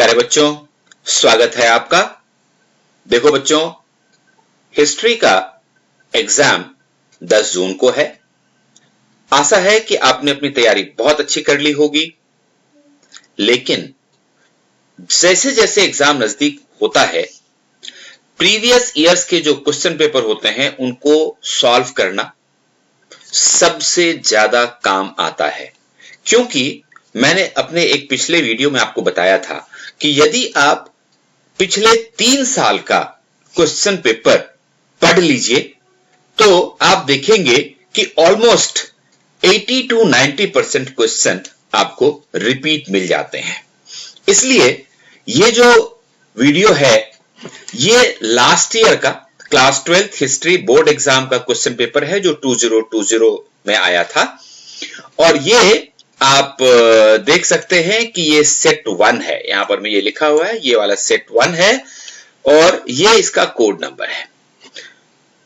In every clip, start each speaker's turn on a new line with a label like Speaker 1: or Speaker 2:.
Speaker 1: प्यारे बच्चों, स्वागत है आपका। देखो बच्चों, हिस्ट्री का एग्जाम 10 जून को है। आशा है कि आपने अपनी तैयारी बहुत अच्छी कर ली होगी, लेकिन जैसे जैसे एग्जाम नजदीक होता है, प्रीवियस ईयर्स के जो क्वेश्चन पेपर होते हैं उनको सॉल्व करना सबसे ज्यादा काम आता है। क्योंकि मैंने अपने एक पिछले वीडियो में आपको बताया था कि यदि आप पिछले 3 साल का क्वेश्चन पेपर पढ़ लीजिए तो आप देखेंगे कि ऑलमोस्ट 80 to 90% क्वेश्चन आपको रिपीट मिल जाते हैं। इसलिए ये जो वीडियो है ये लास्ट ईयर का class 12th history board exam का क्वेश्चन पेपर है जो 2020 में आया था। और ये आप देख सकते हैं कि ये सेट 1 है। यहां पर में ये लिखा हुआ है, ये वाला सेट 1 है और ये इसका कोड नंबर है।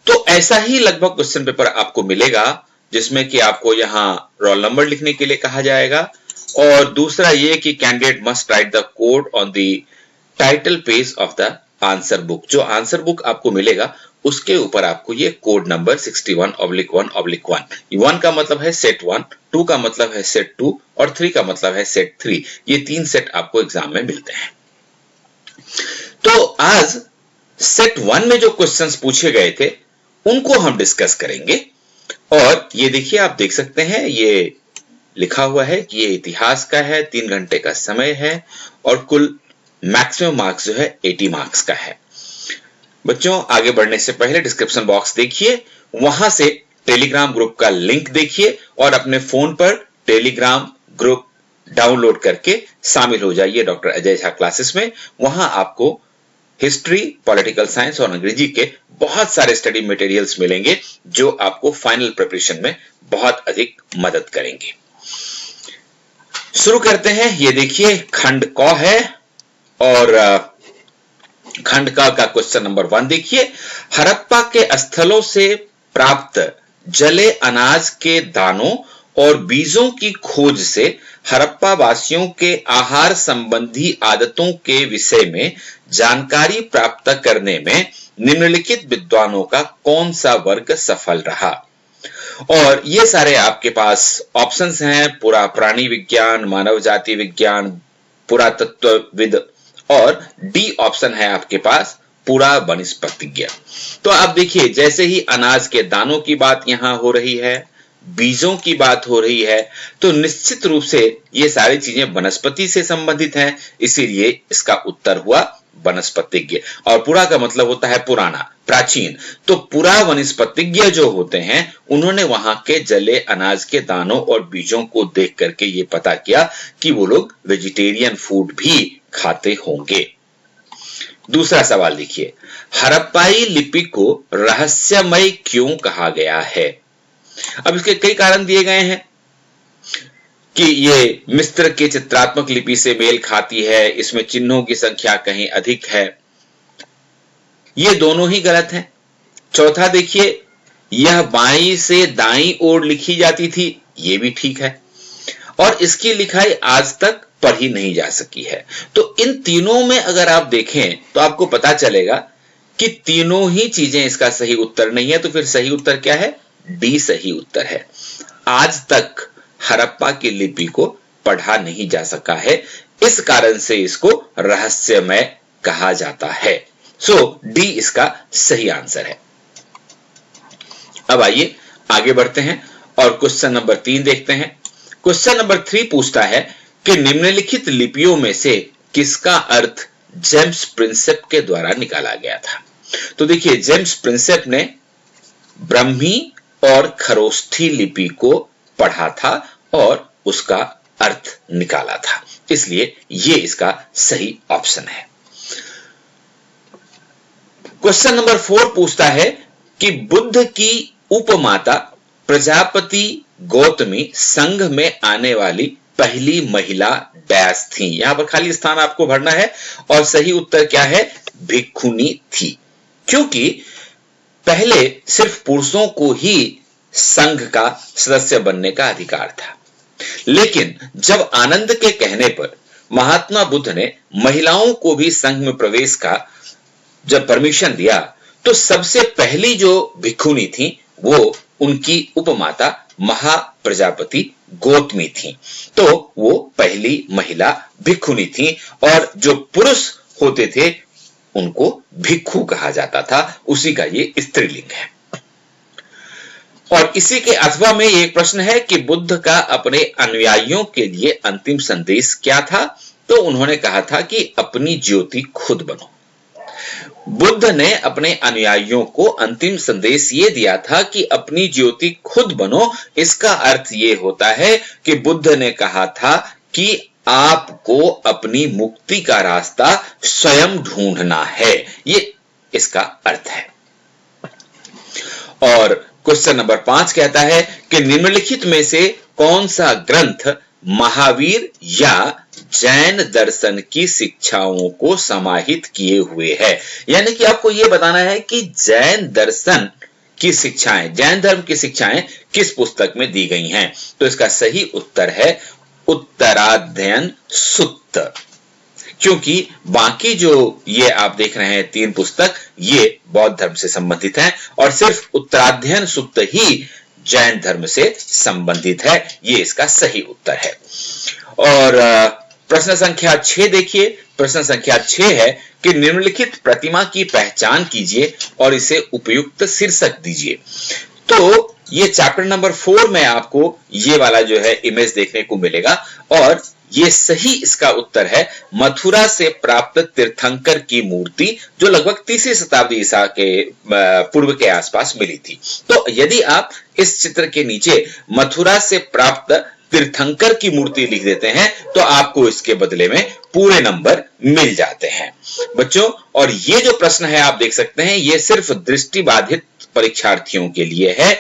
Speaker 1: तो ऐसा ही लगभग क्वेश्चन पेपर आपको मिलेगा जिसमें कि आपको यहां रोल नंबर लिखने के लिए कहा जाएगा और दूसरा ये कि candidate must write the code on the title page of the answer book. जो आंसर बुक आपको मिलेगा उसके ऊपर आपको ये कोड नंबर 61/1/1, 1 का मतलब है सेट 1, 2 का मतलब है सेट 2 और 3 का मतलब है सेट 3। ये 3 सेट आपको एग्जाम में मिलते हैं। तो आज सेट 1 में जो क्वेश्चंस पूछे गए थे उनको हम डिस्कस करेंगे। और ये देखिए, आप देख सकते हैं ये लिखा हुआ है कि ये इतिहास का है, 3 घंटे का समय है और कुल मैक्सिमम मार्क्स जो है 80 मार्क्स का है। बच्चों, आगे बढ़ने से पहले डिस्क्रिप्शन बॉक्स देखिए, वहां से टेलीग्राम ग्रुप का लिंक देखिए और अपने फोन पर टेलीग्राम ग्रुप डाउनलोड करके शामिल हो जाइए डॉक्टर अजय झा क्लासेस में। वहां आपको हिस्ट्री, पॉलिटिकल साइंस और अंग्रेजी के बहुत सारे स्टडी मटेरियल्स मिलेंगे जो आपको फाइनल प्रिपरेशन में बहुत अधिक मदद करेंगे। शुरू करते हैं। ये देखिए, खंड क है और खंड का क्वेश्चन नंबर 1 देखिए। हड़प्पा के स्थलों से प्राप्त जले अनाज के दानों और बीजों की खोज से हड़प्पा वासियों के आहार संबंधी आदतों के विषय में जानकारी प्राप्त करने में निम्नलिखित विद्वानों का कौन सा वर्ग सफल रहा। और ये सारे आपके पास ऑप्शंस हैं: पूरा प्राणी विज्ञान, मानव जाति विज्ञान, पुरातत्वविद और डी ऑप्शन है आपके पास पूरा वनस्पतिज्ञ। तो आप देखिए, जैसे ही अनाज के दानों की बात यहां हो रही है, बीजों की बात हो रही है, तो निश्चित रूप से ये सारी चीजें वनस्पति से संबंधित हैं, इसीलिए इसका उत्तर हुआ वनस्पतिज्ञ। और पूरा का मतलब होता है पुराना, प्राचीन। तो पूरा वनस्पतिज्ञ जो होते हैं उन्होंने वहां के जले अनाज के दानों और बीजों को देख करके ये पता किया कि वो लोग वेजिटेरियन फूड भी खाते होंगे। दूसरा सवाल देखिए, हड़प्पाई लिपि को रहस्यमय क्यों कहा गया है। अब इसके कई कारण दिए गए हैं कि ये मिस्र के चित्रात्मक लिपि से मेल खाती है, इसमें चिन्हों की संख्या कहीं अधिक है। ये दोनों ही गलत हैं। चौथा देखिए, यह बाईं से दाईं ओर लिखी जाती थी, ये भी ठीक है। और इसकी लिखाई आज तक पढ़ी नहीं जा सकी है। तो इन तीनों में अगर आप देखें तो आपको पता चलेगा कि तीनों ही चीजें इसका सही उत्तर नहीं है। तो फिर सही उत्तर क्या है? डी सही उत्तर है। आज तक हड़प्पा की लिपि को पढ़ा नहीं जा सका है, इस कारण से इसको रहस्यमय कहा जाता है। सो डी इसका सही आंसर है। अब आइए आगे बढ़ते हैं और क्वेश्चन नंबर 3 देखते हैं। क्वेश्चन नंबर 3 पूछता है कि निम्नलिखित लिपियों में से किसका अर्थ जेम्स प्रिंसेप के द्वारा निकाला गया था। तो देखिए, जेम्स प्रिंसेप ने ब्रह्मी और खरोष्ठी लिपि को पढ़ा था और उसका अर्थ निकाला था, इसलिए ये इसका सही ऑप्शन है। क्वेश्चन नंबर 4 पूछता है कि बुद्ध की उपमाता प्रजापति गौतमी संघ में आने वाली पहली महिला डैश थी। यहां पर खाली स्थान आपको भरना है और सही उत्तर क्या है? भिक्षुनी थी। क्योंकि पहले सिर्फ पुरुषों को ही संघ का सदस्य बनने का अधिकार था, लेकिन जब आनंद के कहने पर महात्मा बुद्ध ने महिलाओं को भी संघ में प्रवेश का जब परमिशन दिया तो सबसे पहली जो भिक्षुणी थी वो उनकी उपमाता महाप्रजापति गौतमी थी। तो वो पहली महिला भिक्षुणी थी और जो पुरुष होते थे उनको भिक्षु कहा जाता था, उसी का ये स्त्रीलिंग है। और इसी के अथवा में एक प्रश्न है कि बुद्ध का अपने अनुयायियों के लिए अंतिम संदेश क्या था? तो उन्होंने कहा था कि अपनी ज्योति खुद बनो। बुद्ध ने अपने अनुयायियों को अंतिम संदेश ये दिया था कि अपनी ज्योति खुद बनो। इसका अर्थ ये होता है कि बुद्ध ने कहा था कि आपको अपनी मुक्ति का रास्ता स्वयं ढूंढना है, ये इसका अर्थ है। और क्वेश्चन नंबर 5 कहता है कि निम्नलिखित में से कौन सा ग्रंथ महावीर या जैन दर्शन की शिक्षाओं को समाहित किए हुए है। यानी कि आपको यह बताना है कि जैन दर्शन की शिक्षाएं, जैन धर्म की शिक्षाएं किस पुस्तक में दी गई हैं। तो इसका सही उत्तर है उत्तराध्ययन सुत्त, क्योंकि बाकी जो ये आप देख रहे हैं 3 पुस्तक ये बौद्ध धर्म से संबंधित हैं और सिर्फ उत्तराध्ययन सुत्त ही जैन धर्म से संबंधित है। ये इसका सही उत्तर है। और प्रश्न संख्या 6 देखिए। प्रश्न संख्या 6 है कि निम्नलिखित प्रतिमा की पहचान कीजिए और इसे उपयुक्त शीर्षक दीजिए। तो ये चैप्टर नंबर 4 में आपको ये वाला जो है इमेज देखने को मिलेगा और ये सही इसका उत्तर है मथुरा से प्राप्त तीर्थंकर की मूर्ति, जो लगभग 3वीं शताब्दी ईसा के पूर्व के आसपास मिली थी। तो यदि आप इस चित्र के नीचे मथुरा से प्राप्त तीर्थंकर की मूर्ति लिख देते हैं तो आपको इसके बदले में पूरे नंबर मिल जाते हैं बच्चों। और ये जो प्रश्न है आप देख सकते हैं ये सिर्फ दृष्टिबाधित परीक्षार्थियों के लिए है,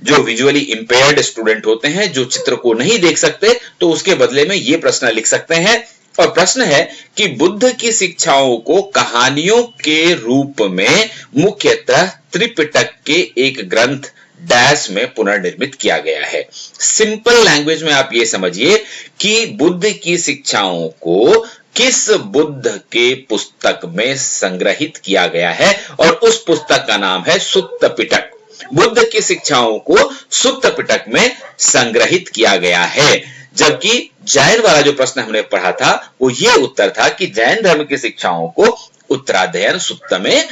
Speaker 1: जो विजुअली इंपेयर्ड स्टूडेंट होते हैं, जो चित्र को नहीं देख सकते, तो उसके बदले में ये प्रश्न लिख सकते हैं। और प्रश्न है कि बुद्ध की शिक्षाओं को कहानियों के रूप में मुख्यतः त्रिपिटक के एक ग्रंथ डैश में पुनर्निर्मित किया गया है। सिंपल लैंग्वेज में आप ये समझिए कि बुद्ध की शिक्षाओं को किस बुद्ध के पुस्तक में संग्रहित किया गया है और उस पुस्तक का नाम है सुत्त पिटक। बुद्ध की शिक्षाओं को सुत्त पिटक में संग्रहित किया गया है। जबकि जैन वाला जो प्रश्न हमने पढ़ा था वो ये उत्तर था कि जैन धर्म की शिक्षाओं को उत्तराध्ययन सुत्त में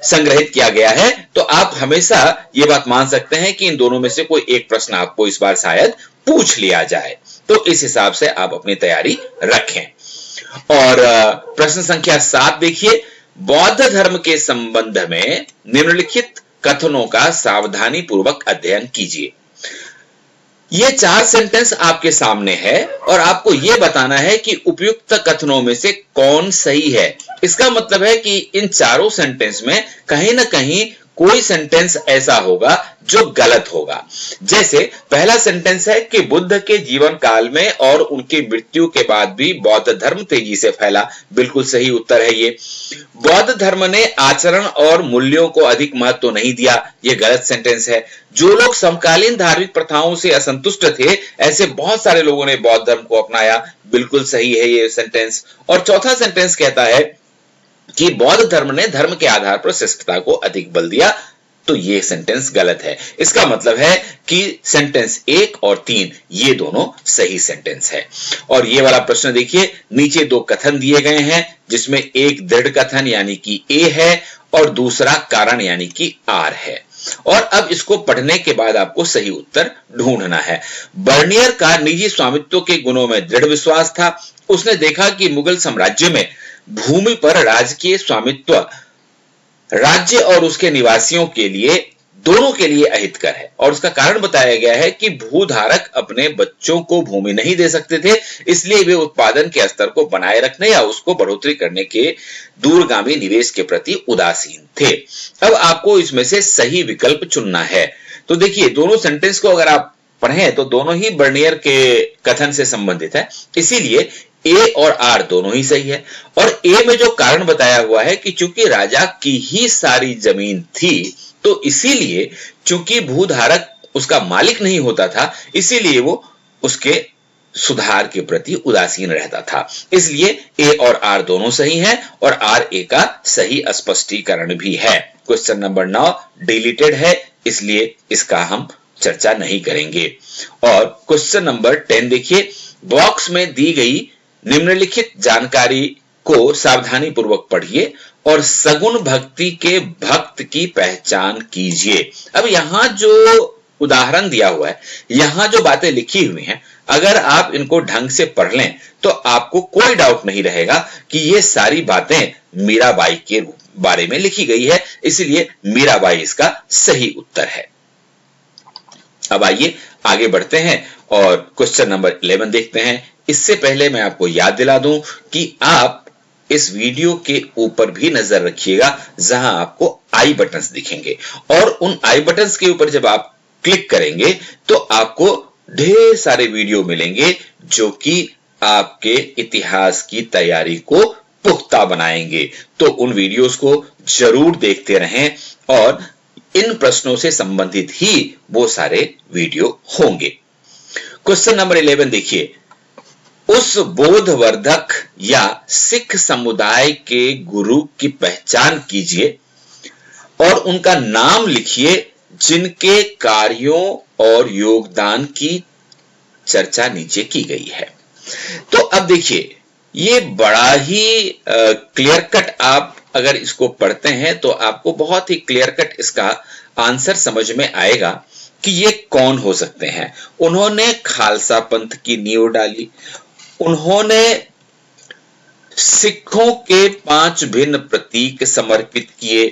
Speaker 1: संग्रहित किया गया है। तो आप हमेशा ये बात मान सकते हैं कि इन दोनों में से कोई एक प्रश्न आपको इस बार शायद पूछ लिया जाए, तो इस हिसाब से आप अपनी तैयारी रखें। और प्रश्न संख्या 7 देखिए। बौद्ध धर्म के संबंध में निम्नलिखित कथनों का सावधानी पूर्वक अध्ययन कीजिए। ये 4 सेंटेंस आपके सामने है और आपको यह बताना है कि उपयुक्त कथनों में से कौन सही है। इसका मतलब है कि इन चारों सेंटेंस में कहीं ना कहीं कोई सेंटेंस ऐसा होगा जो गलत होगा। जैसे पहला सेंटेंस है कि बुद्ध के जीवन काल में और उनकी मृत्यु के बाद भी बौद्ध धर्म तेजी से फैला। बिल्कुल सही उत्तर है ये। बौद्ध धर्म ने आचरण और मूल्यों को अधिक महत्व नहीं दिया, ये गलत सेंटेंस है। जो लोग समकालीन धार्मिक प्रथाओं से असंतुष्ट थे, ऐसे बहुत सारे लोगों ने बौद्ध धर्म को अपनाया। बिल्कुल सही है ये सेंटेंस। और चौथा सेंटेंस कहता है कि बौद्ध धर्म ने धर्म के आधार पर श्रेष्ठता को अधिक बल दिया, तो ये सेंटेंस गलत है। इसका मतलब है कि सेंटेंस 1 और 3 ये दोनों सही सेंटेंस है। और ये वाला प्रश्न देखिए, नीचे 2 कथन दिए गए हैं जिसमें एक दृढ़ कथन यानी कि ए है और दूसरा कारण यानी कि आर है। और अब इसको पढ़ने के बाद आपको सही उत्तर ढूंढना है। बर्नियर का निजी स्वामित्व के गुणों में दृढ़ विश्वास था। उसने देखा कि मुगल साम्राज्य में भूमि पर राजकीय स्वामित्व राज्य और उसके निवासियों के लिए दोनों के लिए अहितकर है और उसका कारण बताया गया है कि भूधारक अपने बच्चों को भूमि नहीं दे सकते थे, इसलिए वे उत्पादन के स्तर को बनाए रखने या उसको बढ़ोतरी करने के दूरगामी निवेश के प्रति उदासीन थे। अब आपको इसमें से सही विकल्प चुनना है। तो देखिए, दोनों सेंटेंस को अगर आप पढ़ें तो दोनों ही बर्नियर के कथन से संबंधित है, इसीलिए ए और आर दोनों ही सही है। और ए में जो कारण बताया हुआ है कि चूंकि राजा की ही सारी जमीन थी, तो इसीलिए चूंकि भूधारक उसका मालिक नहीं होता था, इसीलिए वो उसके सुधार के प्रति उदासीन रहता था। इसलिए ए और आर दोनों सही हैं और आर ए का सही स्पष्टीकरण भी है। क्वेश्चन नंबर 9 डिलीटेड है, इसलिए इसका हम चर्चा नहीं करेंगे। और क्वेश्चन नंबर 10 देखिए, बॉक्स में दी गई निम्नलिखित जानकारी को सावधानी पूर्वक पढ़िए और सगुण भक्ति के भक्त की पहचान कीजिए। अब यहां जो उदाहरण दिया हुआ है, यहां जो बातें लिखी हुई हैं, अगर आप इनको ढंग से पढ़ लें तो आपको कोई डाउट नहीं रहेगा कि ये सारी बातें मीराबाई के बारे में लिखी गई है, इसलिए मीराबाई इसका सही उत्तर है। अब आइए आगे बढ़ते हैं और क्वेश्चन नंबर 11 देखते हैं। इससे पहले मैं आपको याद दिला दूं कि आप इस वीडियो के ऊपर भी नजर रखिएगा, जहां आपको आई बटन्स दिखेंगे और उन आई बटन्स के ऊपर जब आप क्लिक करेंगे तो आपको ढेर सारे वीडियो मिलेंगे जो कि आपके इतिहास की तैयारी को पुख्ता बनाएंगे। तो उन वीडियोस को जरूर देखते रहें और इन प्रश्नों से संबंधित ही वो सारे वीडियो होंगे। क्वेश्चन नंबर 11 देखिए, उस बोधवर्धक या सिख समुदाय के गुरु की पहचान कीजिए और उनका नाम लिखिए जिनके कार्यों और योगदान की चर्चा नीचे की गई है। तो अब देखिए, ये बड़ा ही क्लियर कट, आप अगर इसको पढ़ते हैं तो आपको बहुत ही क्लियर कट इसका आंसर समझ में आएगा कि ये कौन हो सकते हैं। उन्होंने खालसा पंथ की नींव डाली, उन्होंने सिखों के 5 भिन्न प्रतीक समर्पित किए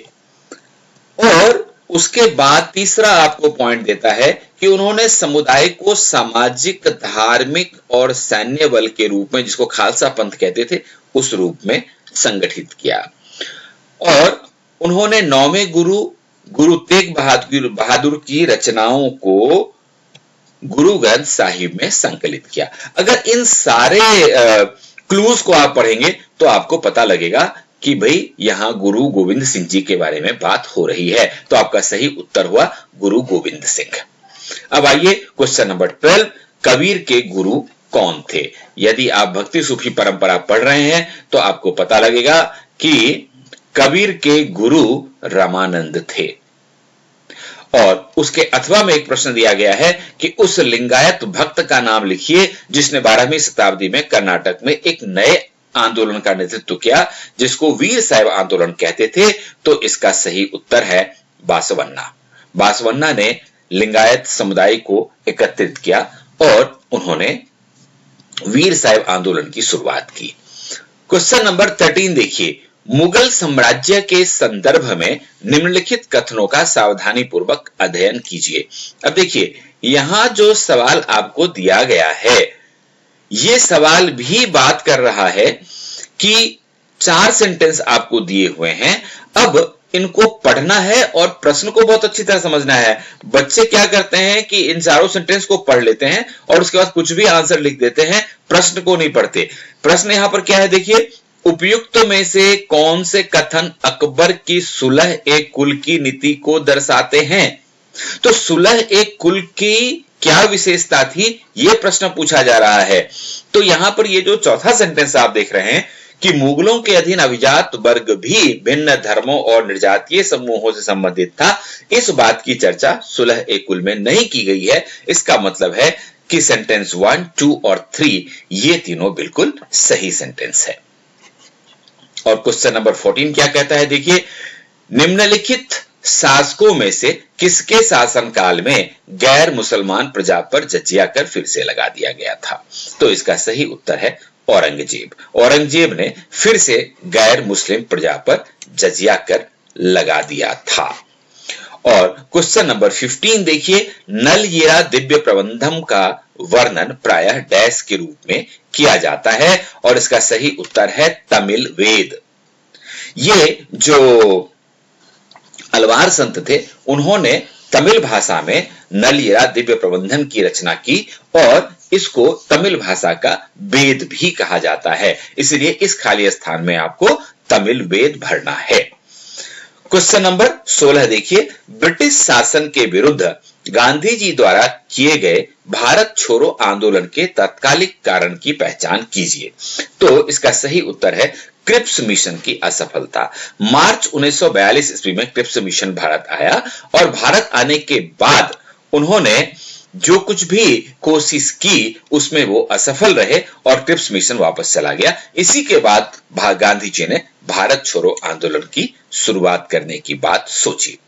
Speaker 1: और उसके बाद तीसरा आपको पॉइंट देता है कि उन्होंने समुदाय को सामाजिक, धार्मिक और सैन्य बल के रूप में, जिसको खालसा पंथ कहते थे, उस रूप में संगठित किया। और उन्होंने 9वें गुरु तेग बहादुर की रचनाओं को गुरु ग्रंथ साहिब में संकलित किया। अगर इन सारे क्लूज को आप पढ़ेंगे तो आपको पता लगेगा कि भाई यहां गुरु गोविंद सिंह जी के बारे में बात हो रही है। तो आपका सही उत्तर हुआ गुरु गोविंद सिंह। अब आइए क्वेश्चन नंबर 12, कबीर के गुरु कौन थे? यदि आप भक्ति सूफी परंपरा पढ़ रहे हैं तो आपको पता लगेगा कि कबीर के गुरु रामानंद थे। और उसके अथवा में एक प्रश्न दिया गया है कि उस लिंगायत भक्त का नाम लिखिए जिसने 12वीं शताब्दी में कर्नाटक में एक नए आंदोलन का नेतृत्व किया जिसको वीर साहिब आंदोलन कहते थे। तो इसका सही उत्तर है बासवन्ना। बासवन्ना ने लिंगायत समुदाय को एकत्रित किया और उन्होंने वीर साहिब आंदोलन की शुरुआत की। क्वेश्चन नंबर 13 देखिए, मुगल साम्राज्य के संदर्भ में निम्नलिखित कथनों का सावधानी पूर्वक अध्ययन कीजिए। अब देखिए, यहां जो सवाल आपको दिया गया है, यह सवाल भी बात कर रहा है कि 4 सेंटेंस आपको दिए हुए हैं। अब इनको पढ़ना है और प्रश्न को बहुत अच्छी तरह समझना है। बच्चे क्या करते हैं कि इन चारों सेंटेंस को पढ़ लेते हैं और उसके बाद कुछ भी आंसर लिख देते हैं, प्रश्न को नहीं पढ़ते। प्रश्न यहां पर क्या है देखिए, उपयुक्त में से कौन से कथन अकबर की सुलह एक कुल की नीति को दर्शाते हैं? तो सुलह एक कुल की क्या विशेषता थी, यह प्रश्न पूछा जा रहा है। तो यहां पर ये जो चौथा सेंटेंस आप देख रहे हैं कि मुगलों के अधीन अभिजात वर्ग भी भिन्न धर्मों और निर्जातीय समूहों से संबंधित था, इस बात की चर्चा सुलह एक कुल में नहीं की गई है। इसका मतलब है कि सेंटेंस 1, 2 और 3 ये तीनों बिल्कुल सही सेंटेंस है। और क्वेश्चन नंबर 14 क्या कहता है देखिए, निम्नलिखित शासकों में से किसके शासनकाल में गैर मुसलमान प्रजा पर जजिया कर फिर से लगा दिया गया था? तो इसका सही उत्तर है औरंगजेब। औरंगजेब ने फिर से गैर मुस्लिम प्रजा पर जजिया कर लगा दिया था। और क्वेश्चन नंबर 15 देखिए, नलयिरा दिव्य प्रबंधम का वर्णन प्रायः डैश के रूप में किया जाता है और इसका सही उत्तर है तमिल वेद। ये जो अलवार संत थे, उन्होंने तमिल भाषा में नलयिरा दिव्य प्रबंधन की रचना की और इसको तमिल भाषा का वेद भी कहा जाता है। इसलिए इस खाली स्थान में आपको तमिल वेद भरना है। क्वेश्चन नंबर 16 देखिए, ब्रिटिश शासन के विरुद्ध गांधी जी द्वारा किए गए भारत छोड़ो आंदोलन के तात्कालिक कारण की पहचान कीजिए। तो इसका सही उत्तर है क्रिप्स मिशन की असफलता। मार्च 1942 ईस्वी में क्रिप्स मिशन भारत आया और भारत आने के बाद उन्होंने जो कुछ भी कोशिश की उसमें वो असफल रहे और क्रिप्स मिशन वापस चला गया। इसी के बाद गांधी जी ने भारत छोड़ो आंदोलन की शुरुआत करने की बात सोची।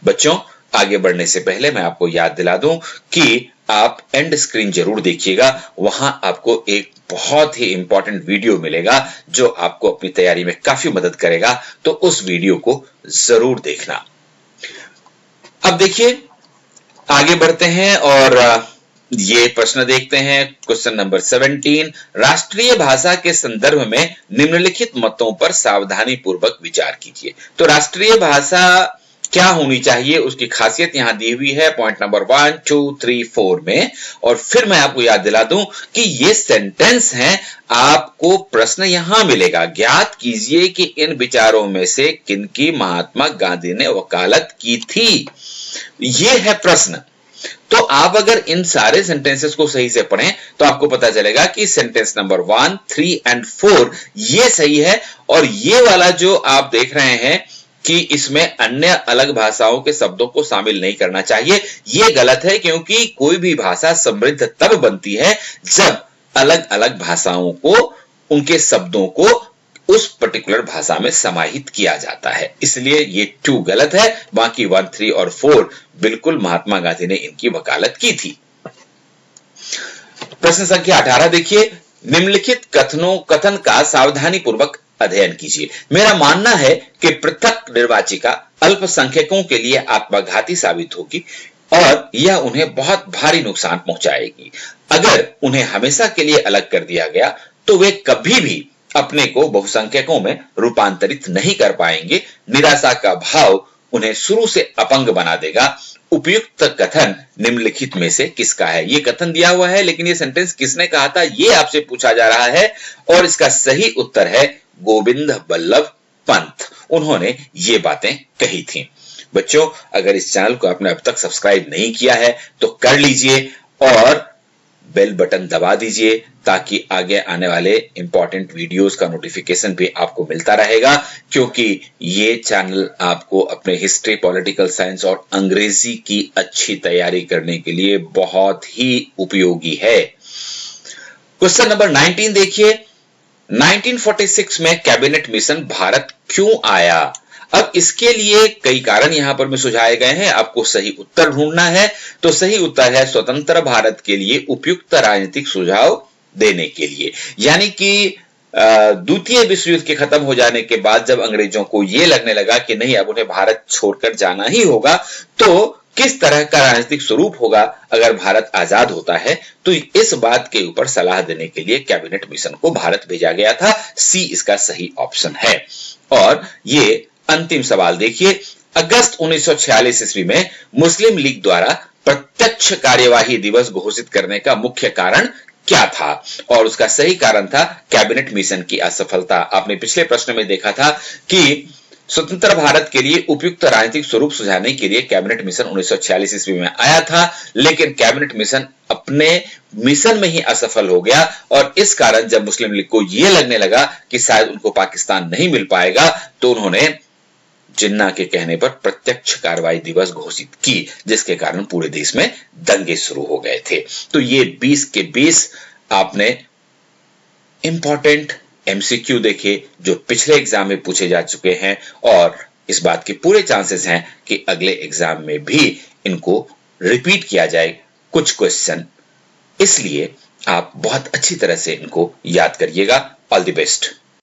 Speaker 1: बच्चों, आगे बढ़ने से पहले मैं आपको याद दिला दूं कि आप एंड स्क्रीन जरूर देखिएगा, वहां आपको एक बहुत ही इंपॉर्टेंट वीडियो मिलेगा जो आपको अपनी तैयारी में काफी मदद करेगा, तो उस वीडियो को जरूर देखना। अब देखिए, आगे बढ़ते हैं और ये प्रश्न देखते हैं। क्वेश्चन नंबर 17, राष्ट्रीय भाषा के संदर्भ में निम्नलिखित मतों पर सावधानी पूर्वक विचार कीजिए। तो राष्ट्रीय भाषा क्या होनी चाहिए, उसकी खासियत यहां दी हुई है पॉइंट नंबर 1, 2, 3, 4 में। और फिर मैं आपको याद दिला दूं कि ये सेंटेंस हैं, आपको प्रश्न यहां मिलेगा, ज्ञात कीजिए कि इन विचारों में से किनकी महात्मा गांधी ने वकालत की थी। ये है प्रश्न। तो आप अगर इन सारे सेंटेंसेस को सही से पढ़ें तो आपको पता चलेगा कि सेंटेंस नंबर 1, 3 एंड 4 ये सही है। और ये वाला जो आप देख रहे हैं कि इसमें अन्य अलग भाषाओं के शब्दों को शामिल नहीं करना चाहिए, ये गलत है, क्योंकि कोई भी भाषा समृद्ध तब बनती है जब अलग अलग भाषाओं को, उनके शब्दों को उस पर्टिकुलर भाषा में समाहित किया जाता है। इसलिए ये 2 गलत है, बाकी 1, 3 और 4 बिल्कुल महात्मा गांधी ने इनकी वकालत की थी। प्रश्न संख्या 18 देखिए, निम्नलिखित कथन का सावधानी पूर्वक अध्ययन कीजिए। मेरा मानना है कि पृथक निर्वाचिका अल्पसंख्यकों के लिए आत्मघाती साबित होगी और यह उन्हें बहुत भारी नुकसान पहुंचाएगी। अगर उन्हें हमेशा के लिए अलग कर दिया गया तो वे कभी भी अपने को बहुसंख्यकों में रूपांतरित नहीं कर पाएंगे। निराशा का भाव उन्हें शुरू से अपंग बना देगा। उपयुक्त कथन निम्नलिखित में से किसका है? ये कथन दिया हुआ है, लेकिन ये सेंटेंस किसने कहा था ये आपसे पूछा जा रहा है, और इसका सही उत्तर है गोविंद बल्लभ पंत। उन्होंने ये बातें कही थी। बच्चों, अगर इस चैनल को आपने अब तक सब्सक्राइब नहीं किया है तो कर लीजिए और बेल बटन दबा दीजिए, ताकि आगे आने वाले इंपॉर्टेंट वीडियोस का नोटिफिकेशन भी आपको मिलता रहेगा, क्योंकि ये चैनल आपको अपने हिस्ट्री, पॉलिटिकल साइंस और अंग्रेजी की अच्छी तैयारी करने के लिए बहुत ही उपयोगी है। क्वेश्चन नंबर 19 देखिए, 1946 में कैबिनेट मिशन भारत क्यों आया? अब इसके लिए कई कारण यहां पर में सुझाए गए हैं, आपको सही उत्तर ढूंढना है। तो सही उत्तर है स्वतंत्र भारत के लिए उपयुक्त राजनीतिक सुझाव देने के लिए। यानी कि द्वितीय विश्व युद्ध के खत्म हो जाने के बाद जब अंग्रेजों को यह लगने लगा कि नहीं, अब उन्हें भारत छोड़कर जाना ही होगा, तो किस तरह का राजनीतिक स्वरूप होगा अगर भारत आजाद होता है, तो इस बात के ऊपर सलाह देने के लिए कैबिनेट मिशन को भारत भेजा गया था। सी इसका सही ऑप्शन है। और ये अंतिम सवाल देखिए, अगस्त 1946 ईस्वी में मुस्लिम लीग द्वारा प्रत्यक्ष कार्यवाही दिवस घोषित करने का मुख्य कारण क्या था? और उसका सही कारण था कैबिनेट मिशन की असफलता। आपने पिछले प्रश्न में देखा था कि स्वतंत्र भारत के लिए उपयुक्त राजनीतिक स्वरूप सुझाने के लिए कैबिनेट मिशन 1946 ईस्वी में आया था, लेकिन कैबिनेट मिशन अपने मिशन में ही असफल हो गया। और इस कारण जब मुस्लिम लीग को यह लगने लगा कि शायद उनको पाकिस्तान नहीं मिल पाएगा, तो उन्होंने जिन्ना के कहने पर प्रत्यक्ष कार्रवाई दिवस घोषित की, जिसके कारण पूरे देश में दंगे शुरू हो गए थे। तो ये 20 के 20 आपने इंपॉर्टेंट एमसीक्यू देखे जो पिछले एग्जाम में पूछे जा चुके हैं, और इस बात के पूरे चांसेस हैं कि अगले एग्जाम में भी इनको रिपीट किया जाए कुछ क्वेश्चन। इसलिए आप बहुत अच्छी तरह से इनको याद करिएगा। All the best.